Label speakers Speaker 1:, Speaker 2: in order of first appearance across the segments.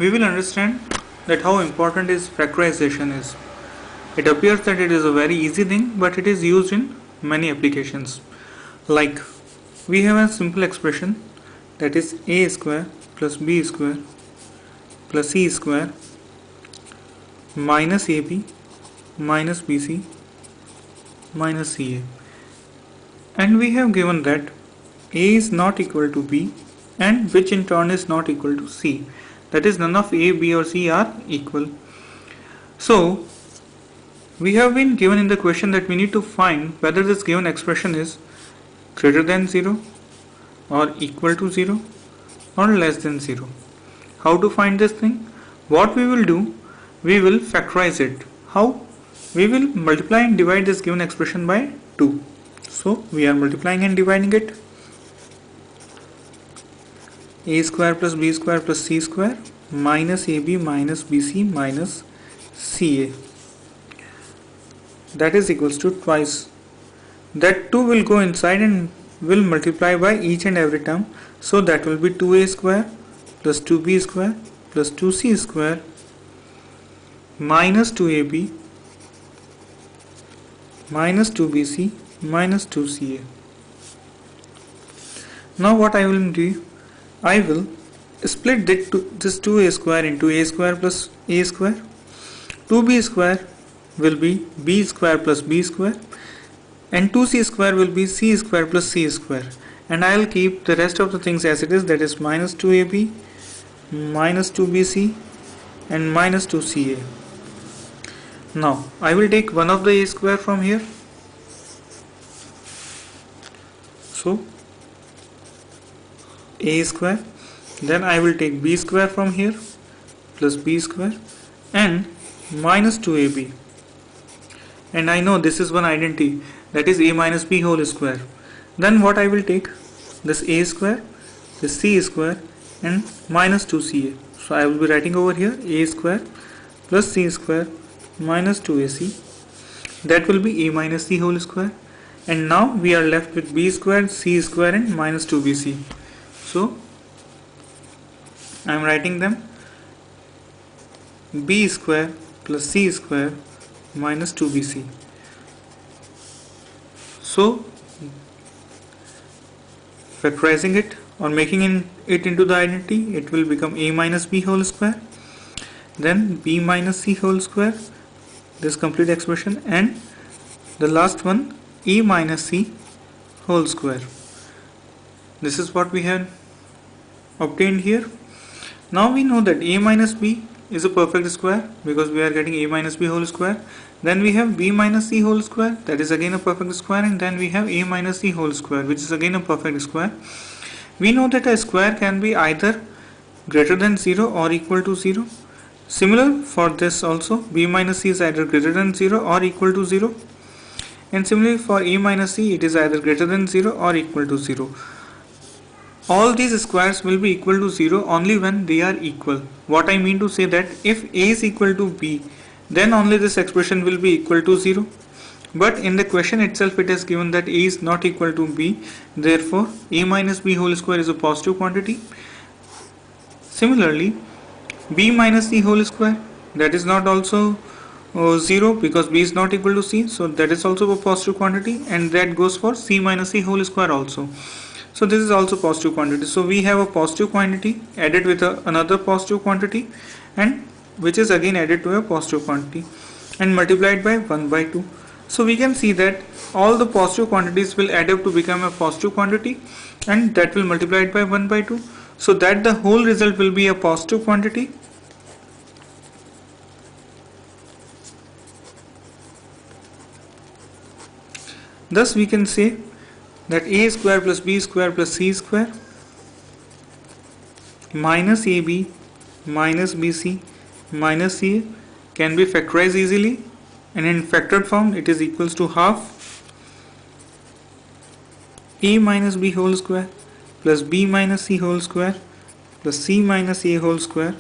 Speaker 1: we will understand that how important is factorization is. It appears that it is a very easy thing, but it is used in many applications. Like we have a simple expression that is a square plus b square plus c square minus ab minus bc minus ca, and we have given that a is not equal to b and which in turn is not equal to c, that is none of a, b or c are equal. So we have been given in the question that we need to find whether this given expression is greater than 0 or equal to 0 or less than 0. How to find this thing? What we will do, we will factorize it. How? We will multiply and divide this given expression by 2. So we are multiplying and dividing it. A square plus b square plus c square minus ab minus bc minus ca, that is equals to twice. That 2 will go inside and will multiply by each and every term. So that will be 2a square plus 2b square plus 2c square minus 2ab minus 2bc minus 2ca. Now what I will do, I will split this 2a square into a square plus a square. 2b square will be b square plus b square and 2c square will be c square plus c square, and I will keep the rest of the things as it is, that is minus 2ab minus 2bc and minus 2ca. Now I will take one of the a square from here, so a square, then I will take b square from here plus b square and minus 2ab, and I know this is one identity, that is a minus b whole square. Then what I will take, this a square, this c square and minus 2ca. So I will be writing over here a square plus c square minus 2ac, that will be a minus c whole square, and now we are left with b square, c square and minus 2bc. So I am writing them b square plus c square minus 2bc. So factorizing it or making it into the identity, it will become a minus b whole square, then b minus c whole square, this complete expression, and the last one e minus c whole square. This is what we have obtained here. Now we know that a minus b is a perfect square because we are getting a minus b whole square. Then we have b minus c whole square, that is again a perfect square, and then we have a minus c whole square, which is again a perfect square. We know that a square can be either greater than 0 or equal to 0. Similar for this also, b minus c is either greater than 0 or equal to 0. And similarly for a minus c, it is either greater than 0 or equal to 0. All these squares will be equal to 0 only when they are equal. What I mean to say that if a is equal to b, then only this expression will be equal to 0. But in the question itself it is given that a is not equal to b, therefore a minus b whole square is a positive quantity. Similarly, b minus c whole square, that is not also 0 because b is not equal to c, so that is also a positive quantity, and that goes for c minus c whole square also. So this is also positive quantity. So we have a positive quantity added with another positive quantity, and which is again added to a positive quantity and multiplied by 1 by 2. So we can see that all the positive quantities will add up to become a positive quantity, and that will multiply it by 1 by 2, so that the whole result will be a positive quantity. Thus we can say that a square plus b square plus c square minus ab minus bc minus ca can be factorized easily, and in factored form it is equals to half a minus b whole square plus b minus c whole square plus c minus a whole square,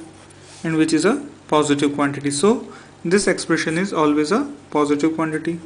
Speaker 1: and which is a positive quantity. So this expression is always a positive quantity.